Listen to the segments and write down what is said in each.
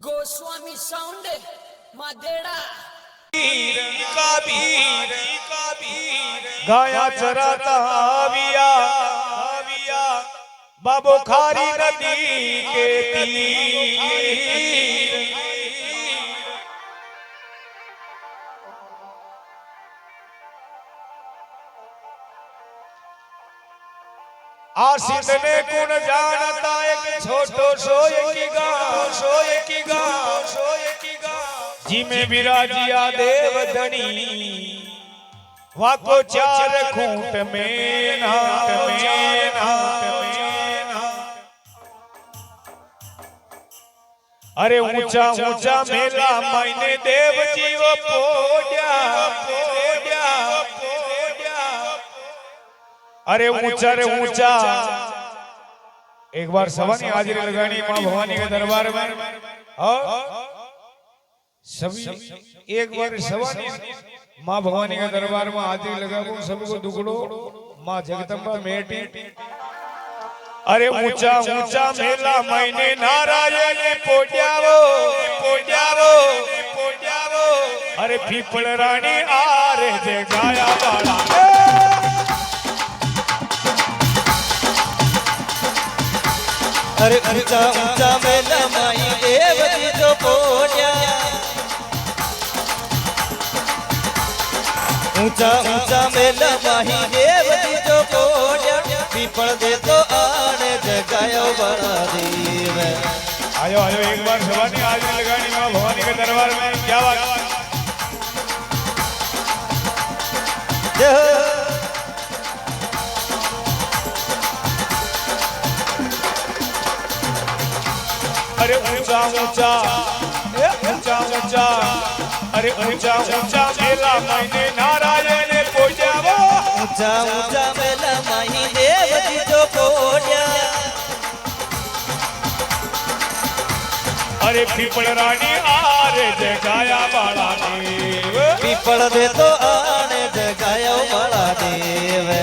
Goswami sound मादेड़ा Kabir गाया चराता आविया बाबो खारी नदी के तीर आसित ने कुण जानता एक छोटो सोए की गाँव जी में विराजिया देव धनी वाको चार खूंट में अरे ऊंचा ऊंचा मेला मैंने देव जीव पोड्या अरे ऊंचा रे ऊंचा एक बार सवानी हाजिरी लगानी मां भवानी के दरबार में सभी एक बार सवानी मां भवानी के दरबार में हाजिरी लगाओ सभी को दुगड़ो मां जगदम्बा मेटी अरे ऊंचा ऊंचा मेला मैंने नारायण पोड्यावो अरे पीपल रानी आरे जे गाया वाला अरे ऊंचा ऊंचा मेला माई देव जी जो पोड्या ऊंचा ऊंचा मेला माही देव जी जो पोड्या पीपल दे तो आने जगायो बड़ा देव आयो एक बार सवानी हाजिरी लगानी मां भवानी के दरबार में क्या बात अरे ऊंचा ऊंचा अरे ऊंचा ऊंचा मेला मैंने नारायण पोड्यावो ऊंचा ऊंचा मेला माही देव जी जो पोड्या अरे पीपल रानी आरे जगाया बाला देव पीपल दे तो आने जगायो बड़ा देव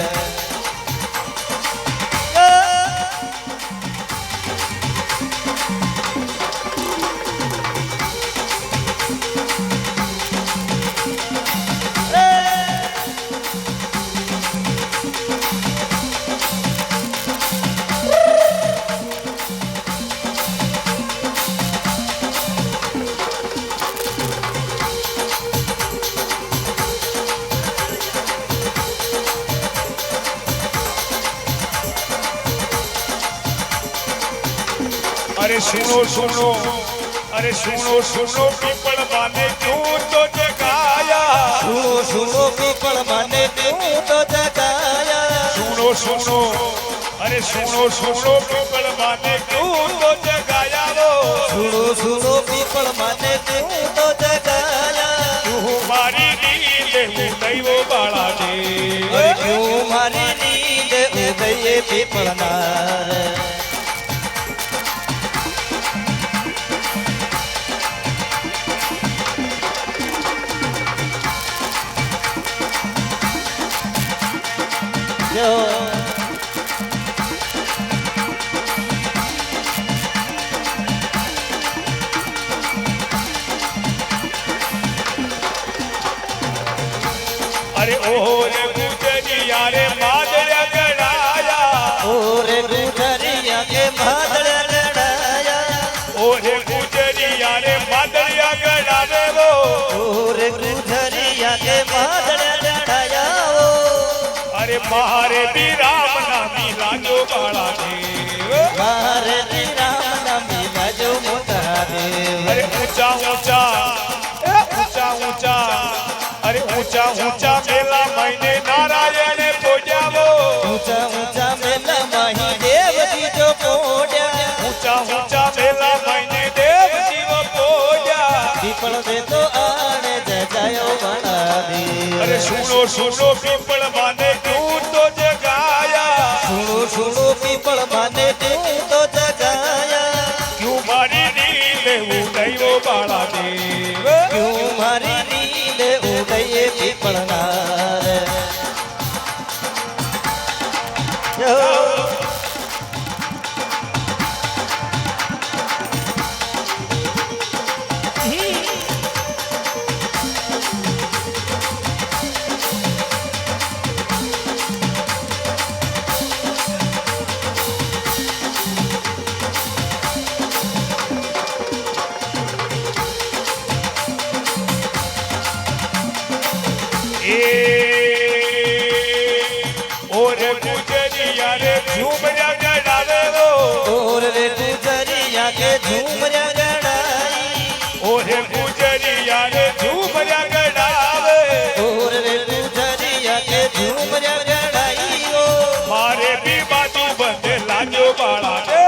अरे सुनो अरे सुनो पीपल माने क्यों तो जगाया सुनो पीपल माने क्यों तो जगाया सुनो अरे सुनो पीपल माने क्यों तो जगाया वो सुनो पीपल माने क्यों तो जगाया क्यों मारी नींद उदय वो बाला देव क्यों मारी नींद उदय पीपल नार अरे ओरे गुजरिया रे मादड़ गड़ाया ओरे गुजरिया के मादड़ गड़ाया ओरे गुजरिया रे मादड़ गड़ा रे वो ओरे गुजरिया के मादड़ गड़ाया वो अरे मारे भी राम नामी लाजो बाला देव मारे भी राम नामी लाजो मोटा देव अरे ऊंचा अरे ऊंचा मेला मैंने नारायण पोड्यावो ऊंचा ऊंचा मेला माही देव जी जो पोड्या ऊंचा मेला मैंने देव जीव पोड्या पीपल दे तो आने जगायो बड़ा देव अरे सुनो पीपल माने क्यों तो जगाया सुनो पीपल माने क्यों तो जगाया क्यों मारी नींद उदय वो बाला देव क्यों मारी नींद उदय पीपल नार રે ગુજરિયા કે ઝુમર્યા ગડાઈ ઓરે ગુજરિયા રે ઝુમર્યા ગડાવે ઓર રે ગુજરિયા કે ઝુમર્યા ગડાઈ ઓ મારે બી બાજુ બંધ લાજો બાળા દે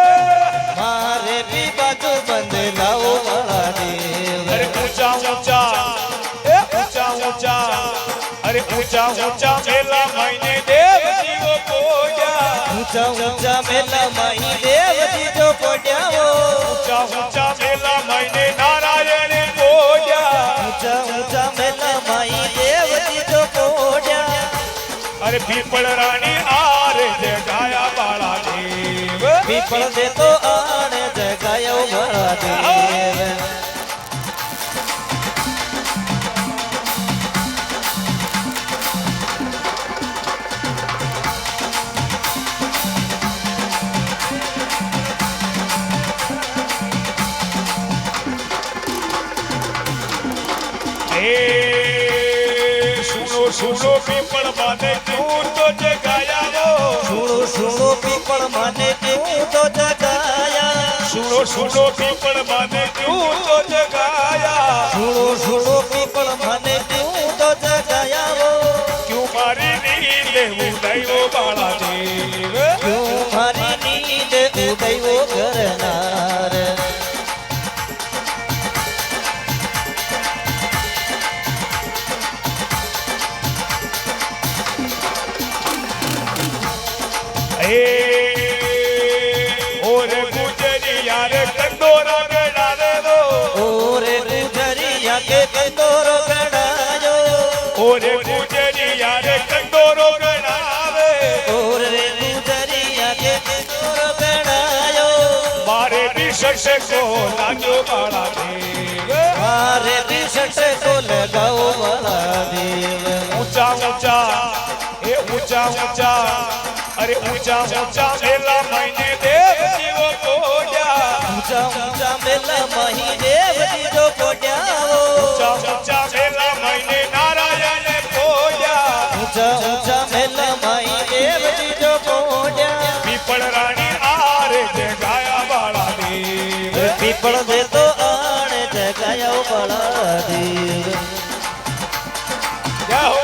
મારે બી બાજુ બંધ લાવો વાળા દેવ અરે ઊંચા ઊંચા એ ઊંચા ઊંચા અરે ઊંચા ઊંચા મેલા મહિને દેવ જીવો પોજા ઊંચા ઊંચા મેલા માહી દેવજી જો પડ્યાઓ ઊંચા ઊંચા મેલા મહિને નારાયણ પોજા ઊંચા ઊંચા મેલા માહી દેવજી જો પડ્યા અરે પીપળ રાણી આરે જે ગાયા બાળા દેવ પીપળ દે તો આણે જગાયો વાળા દેવ સુનો સુનો પીપળ માને તું તો જગાયા સુણો સુણો પીપળ માને તું તો જગાયા સુનો સુનો પીપળ માને તું તો જગાયા સુણો સુણો પીપળ માને તું તો જગાયા ક્યું મારી નીંદે ઉડાયો બાળા દેવ ક્યું મારી નીંદ ઉદયો કરનાર ઓરે ગુજરિયા રે કંદોરા ગડાવે દો ઓરે ગુજરિયા કે કંદોરો ગડાયો ઓરે ગુજરિયા રે કંદોરો ગડાવે ઓરે ગુજરિયા કે કંદોરો ગડાયો મારે વિશેષ કો લાજો બાળા દેવ મારે વિશેષ કો લગાઓ વાળા દેવ ઊંચા ઊંચા એ ઊંચા ઊંચા અરે ઊંચા ઊંચા મેલા મહિને દેવ જીવો પોજા ઊંચા ઊંચા મેલા માહી દેવજી જો પડ્યાઓ ઊંચા ઊંચા મેલા મહિને નારાયણ પોજા ઊંચા ઊંચા મેલા માહી દેવજી જો પડ્યા પીપળ રાણી આરે જે ગાયા બાળા દેવ પીપળ દે તો આણે જગાયો વાળા દેવ જય હો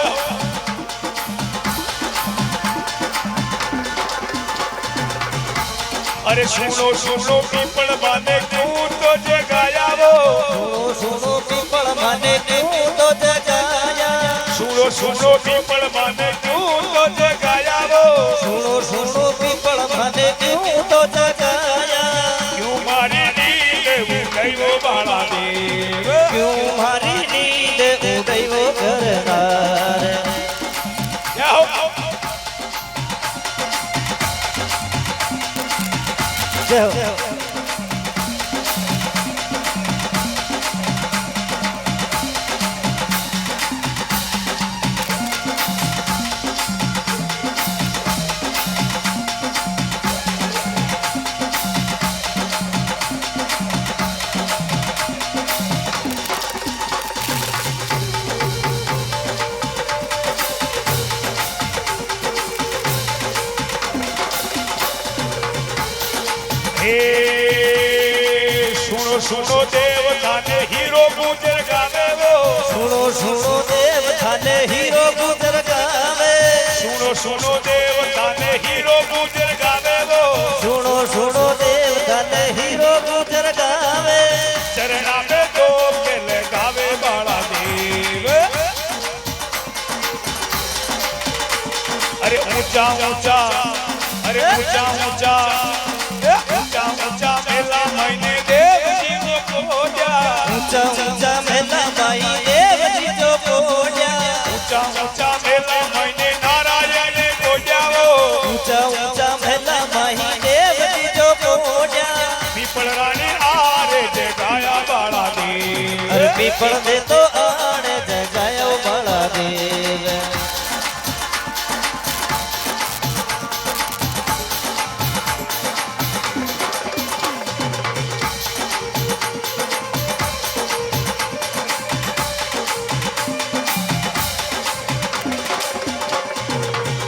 અરે સુનો સુનો પીપળ માને તું તો જગાયા સુણો સુણો પીપળ માને તું તો જગાયા સુનો સુનો પીપળ માને તું તો જગાયા સુણો સુણો પીપળ માને તું તો જગાયા ક્યું મારી નીંદ ઉડાયો બાળા દેવ ક્યું મારી નીંદ ઉદયો કરનાર જય હો જય હો. હે સુનો સુનો દેવ થાને હીરો ગુજર ગાવે વો સુણો સુણો દેવ થાને હીરો ગુજર ગાવે સુનો સુનો દેવ થાને હીરો ગુજર ગાવે વો સુણો સુણો દેવ થાને હીરો ગુજર ગાવે ચરણા મે તો કે લગાવે બાળા દેવ અરે ઊંચા ઊંચા અરે ઊંચા ઊંચા ઊંચા ઊંચા મેલા મહિને દેવ જીવો પોજા ઊંચા ઊંચા મેલા માઈ દેવજી જો પોડ્યા ઊંચા ઊંચા મેલા મહિને નારાયણ પોજાવો ઊંચા ઊંચા મેલા માઈ દેવજી જો પોડ્યા પીપળ રાણી આરે જે ગાયા બાળા દેવ અરે પીપળ દે તો આણે જગાયો બાળા દેવ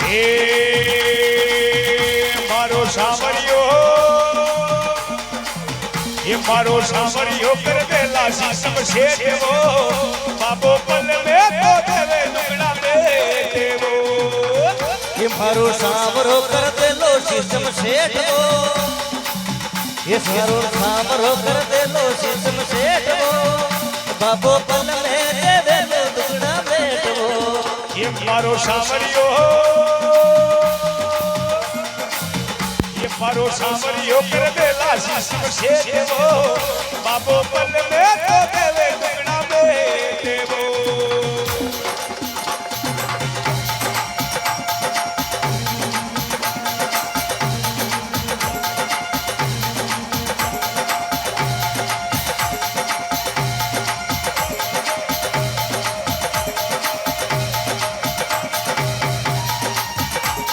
એ મારો સાંભળ્યો ये मारो सामरियो कर देला शीशम शेठवो बाबो पल में तो देवे दुगना बेटेवो ये मारो सामरो कर दे लो सिस्टम सेठवो ये मारो सामरो कर दे लो सिस्टम सेठवो बाबो पल में देवे लो दुगना बेटवो ये मारो सामरियो मारो सामरियो कर देला शीशम शेठवो बाबो पल में तो देवे दुगना बेटेवो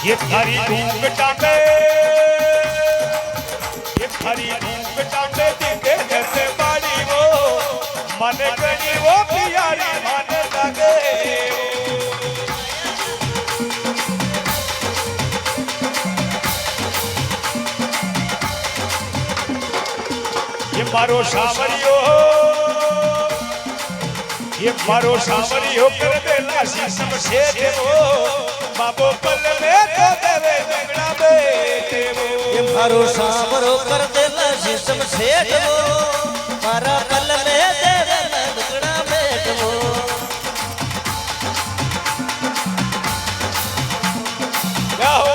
ये थारी धूप टांगे हरी धूप टांगे दीदे जैसे बाड़ी वो मन करी वो प्यारी मन लगे ये मारो सामरियो कर देला शीशम शेठवो बाबो पल में तो देवे दुगना बेटेवो ये मारो सामरो कर देला सिस्टम सेठवो मारा पल में देवे दुगना बेटवो गाओ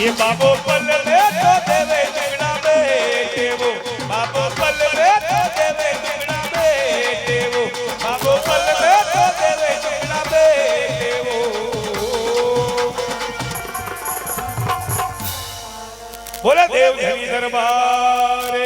ये बाबो पल में तो देवे दुगना बेटेवो बाबो पल में तो देवे दुगना बेटेवो बाबो पल में तो देवे दुगना बेटेवो बोले देव धनी दरबार